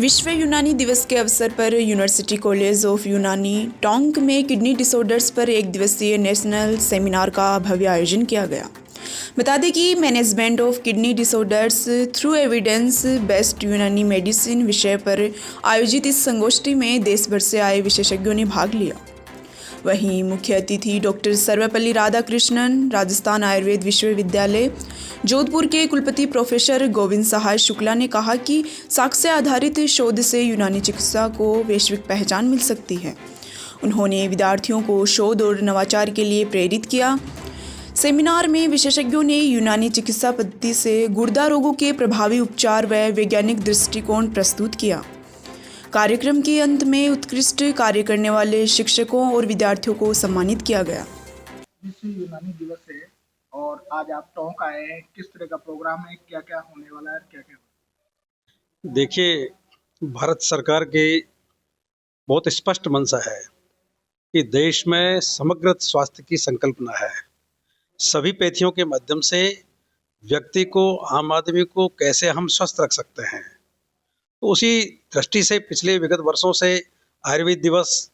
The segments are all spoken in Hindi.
विश्व यूनानी दिवस के अवसर पर यूनिवर्सिटी कॉलेज ऑफ यूनानी टोंक में किडनी डिसऑर्डर्स पर एक दिवसीय नेशनल सेमिनार का भव्य आयोजन किया गया। बता दें कि management of kidney disorders through evidence based यूनानी मेडिसिन विषय पर आयोजित इस संगोष्ठी में देश भर से आए विशेषज्ञों ने भाग लिया। वहीं मुख्य अतिथि डॉक्टर सर्वपल्ली राधाकृष्णन, राजस्थान आयुर्वेद विश्वविद्यालय जोधपुर के कुलपति प्रोफेसर गोविंद सहाय शुक्ला ने कहा कि साक्ष्य आधारित शोध से यूनानी चिकित्सा को वैश्विक पहचान मिल सकती है। उन्होंने विद्यार्थियों को शोध और नवाचार के लिए प्रेरित किया। सेमिनार में विशेषज्ञों ने यूनानी चिकित्सा पद्धति से गुर्दा रोगों के प्रभावी उपचार व वैज्ञानिक दृष्टिकोण प्रस्तुत किया। कार्यक्रम के अंत में उत्कृष्ट कार्य करने वाले शिक्षकों और विद्यार्थियों को सम्मानित किया गया। विश्व यूनानी दिवस है और आज आप टोंक आए हैं। किस तरह का प्रोग्राम है, क्या क्या होने वाला है, क्या क्या? देखिए, भारत सरकार की बहुत स्पष्ट मंशा है कि देश में समग्र स्वास्थ्य की संकल्पना है। सभी पैथियों के माध्यम से व्यक्ति को, आम आदमी को कैसे हम स्वस्थ रख सकते हैं, तो उसी दृष्टि से पिछले विगत वर्षों से आयुर्वेद दिवस,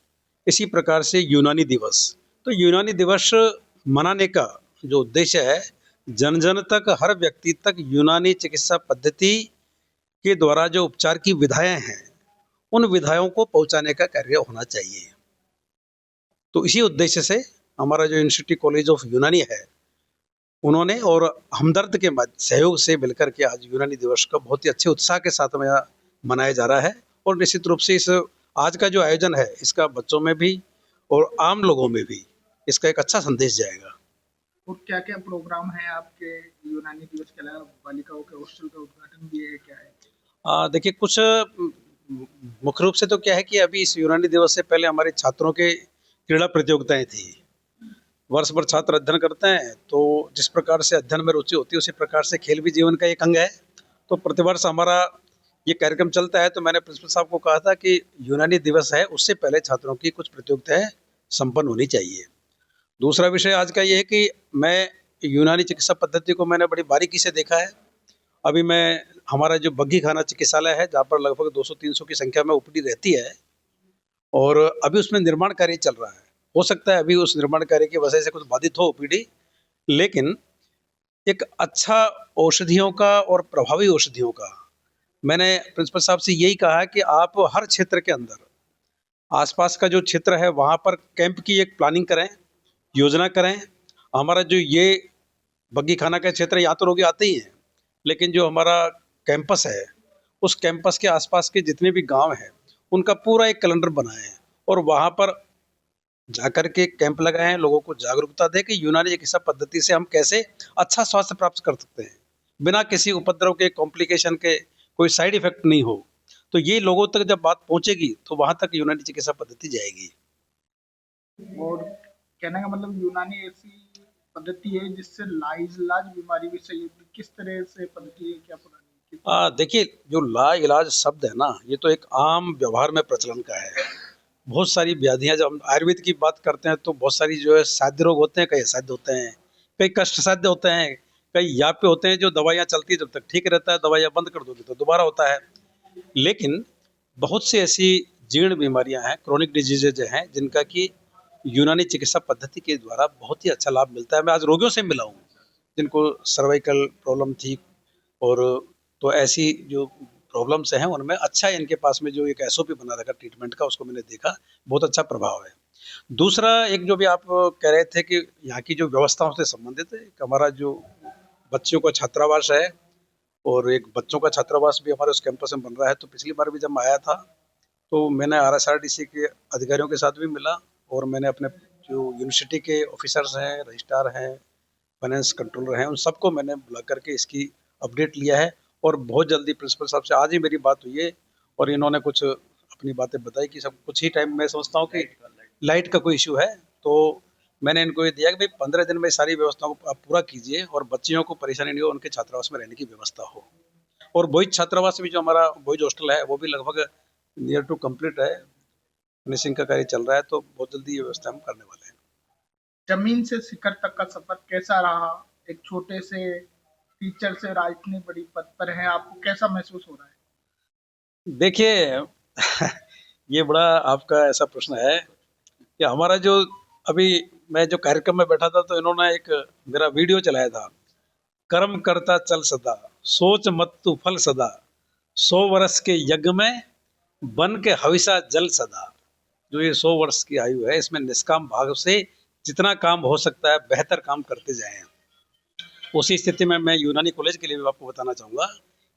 इसी प्रकार से यूनानी दिवस। तो यूनानी दिवस मनाने का जो उद्देश्य है, जन जन तक, हर व्यक्ति तक यूनानी चिकित्सा पद्धति के द्वारा जो उपचार की विधाएं हैं, उन विधाओं को पहुंचाने का कार्य होना चाहिए। तो इसी उद्देश्य से हमारा जो यूनिवर्सिटी कॉलेज ऑफ यूनानी है, उन्होंने और हमदर्द के सहयोग से मिलकर के आज यूनानी दिवस का बहुत ही अच्छे उत्साह के साथ में मनाया जा रहा है। और निश्चित रूप से इस आज का जो आयोजन है, इसका बच्चों में भी और आम लोगों में भी इसका एक अच्छा संदेश जाएगा। और क्या क्या प्रोग्राम है आपके यूनानी दिवस के अलावा? बालिकाओं के हॉस्टल का उद्घाटन भी है, क्या है? देखिए, कुछ मुख्य रूप से तो क्या है कि अभी इस यूनानी दिवस से पहले हमारे छात्रों के क्रीड़ा प्रतियोगिताएं थी। वर्ष भर छात्र अध्ययन करते हैं, तो जिस प्रकार से अध्ययन में रुचि होती है, उसी प्रकार से खेल भी जीवन का एक अंग है। तो प्रतिवर्ष हमारा ये कार्यक्रम चलता है। तो मैंने प्रिंसिपल साहब को कहा था कि यूनानी दिवस है, उससे पहले छात्रों की कुछ प्रतियोगिताएं संपन्न होनी चाहिए। दूसरा विषय आज का ये है कि मैं यूनानी चिकित्सा पद्धति को मैंने बड़ी बारीकी से देखा है। अभी मैं हमारा जो बग्घी खाना चिकित्सालय है, जहाँ पर लगभग 200-300 की संख्या में ओपीडी रहती है, और अभी उसमें निर्माण कार्य चल रहा है। हो सकता है अभी उस निर्माण कार्य की वजह से कुछ बाधित हो ओपीडी, लेकिन एक अच्छा औषधियों का और प्रभावी औषधियों का मैंने प्रिंसिपल साहब से यही कहा कि आप हर क्षेत्र के अंदर, आसपास का जो क्षेत्र है, वहाँ पर कैंप की एक प्लानिंग करें, योजना करें। हमारा जो ये बग्घी खाना का क्षेत्र, यहाँ तो रोगी आते ही हैं, लेकिन जो हमारा कैंपस है, उस कैंपस के आसपास के जितने भी गांव हैं, उनका पूरा एक कैलेंडर बनाएं और वहाँ पर जाकर के कैंप लगाएं, लोगों को जागरूकता दें कि यूनानी चिकित्सा पद्धति से हम कैसे अच्छा स्वास्थ्य प्राप्त कर सकते हैं, बिना किसी उपद्रव के, कॉम्प्लिकेशन के, कोई साइड इफेक्ट नहीं हो। तो ये लोगों तक जब बात पहुंचेगी, तो वहां तक यूनानी चिकित्सा पद्धति जाएगी। और कहने का मतलब यूनानी ऐसी पद्धति है जिससे लाइलाज बीमारी भी सही होती है। किस तरह से पद्धति है, क्या पुरानी? देखिए, जो ला इलाज शब्द है ना, ये तो एक आम व्यवहार में प्रचलन का है। बहुत सारी व्याधियां, जब हम आयुर्वेद की बात करते हैं, तो बहुत सारी जो है साध्य रोग होते हैं, कई असाध्य होते हैं, कई कष्ट साध्य होते हैं, कई याप्य होते हैं। जो दवाइयाँ चलती है जब तक ठीक रहता है, दवाइयाँ बंद कर दोगे तो दोबारा होता है। लेकिन बहुत सी ऐसी जीर्ण बीमारियां हैं, क्रोनिक डिजीजेज हैं, जिनका कि यूनानी चिकित्सा पद्धति के द्वारा बहुत ही अच्छा लाभ मिलता है। मैं आज रोगियों से मिला हूँ जिनको सर्वाइकल प्रॉब्लम थी, और तो ऐसी जो प्रॉब्लम्स हैं, उनमें अच्छा इनके पास में जो एक एसओपी बना रखा ट्रीटमेंट का, उसको मैंने देखा, बहुत अच्छा प्रभाव है। दूसरा, एक जो भी आप कह रहे थे कि यहाँ की जो व्यवस्थाओं से संबंधित है, हमारा जो बच्चों का छात्रावास है, और एक बच्चों का छात्रावास भी हमारे उस कैंपस में बन रहा है। तो पिछली बार भी जब मैं आया था, तो मैंने आरएसआरटीसी के अधिकारियों के साथ भी मिला, और मैंने अपने जो यूनिवर्सिटी के ऑफिसर्स हैं, रजिस्ट्रार हैं, फाइनेंस कंट्रोलर हैं, उन सबको मैंने बुला करके इसकी अपडेट लिया है। और बहुत जल्दी प्रिंसिपल साहब से आज ही मेरी बात हुई है, और इन्होंने कुछ अपनी बातें बताई कि सब कुछ ही टाइम, मैं समझता हूँ कि लाइट का कोई इशू है, तो मैंने इनको ये दिया कि भाई 15 दिन में सारी व्यवस्थाओं को आप पूरा कीजिए, और बच्चियों को परेशानी नहीं हो, उनके छात्रावास में रहने की व्यवस्था हो। और बॉयज छात्रावास में जो हमारा बॉयज हॉस्टल है, वो भी लगभग नियर टू कंप्लीट है, फिनिशिंग का कार्य चल रहा है। तो बहुत जल्दी ये व्यवस्था हम करने वाले हैं। जमीन से शिखर तक का सफर कैसा रहा? एक छोटे से टीचर से आज इतनी बड़ी पद पर है, आपको कैसा महसूस हो रहा है? देखिए ये बड़ा आपका ऐसा प्रश्न है कि हमारा जो अभी मैं जो कार्यक्रम में बैठा था तो इन्होंने एक मेरा वीडियो चलाया था, कर्म करता चल सदा, सोच मत तू फल सदा, 100 वर्ष के यज्ञ में बन के हविषा जल सदा। जो ये 100 वर्ष की आयु है इसमें निष्काम भाव से जितना काम हो सकता है बेहतर काम करते जाएं। उसी स्थिति में मैं यूनानी कॉलेज के लिए भी आपको बताना चाहूँगा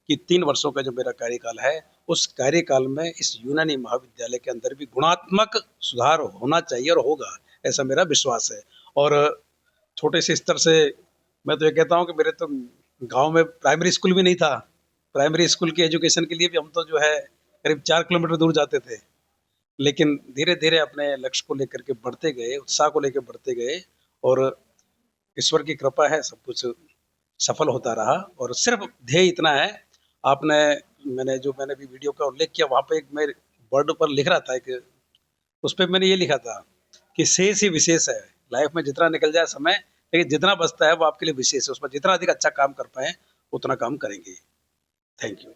कि 3 वर्षों का जो मेरा कार्यकाल है उस कार्यकाल में इस यूनानी महाविद्यालय के अंदर भी गुणात्मक सुधार होना चाहिए और होगा, ऐसा मेरा विश्वास है। और छोटे से स्तर से मैं तो ये कहता हूँ कि मेरे तो गांव में प्राइमरी स्कूल भी नहीं था। प्राइमरी स्कूल की एजुकेशन के लिए भी हम तो जो है करीब 4 किलोमीटर दूर जाते थे, लेकिन धीरे धीरे अपने लक्ष्य को लेकर के बढ़ते गए, उत्साह को लेकर बढ़ते गए और ईश्वर की कृपा है, सब कुछ सफल होता रहा। और सिर्फ ध्येय इतना है, आपने मैंने भी वीडियो का उल्लेख किया, वहाँ पे एक मैं बोर्ड पर लिख रहा था, एक उस पर मैंने ये लिखा था कि शेष ही विशेष है। लाइफ में जितना निकल जाए समय, लेकिन जितना बचता है वो आपके लिए विशेष है, उसमें जितना अधिक अच्छा काम कर पाए उतना काम करेंगे। Thank you.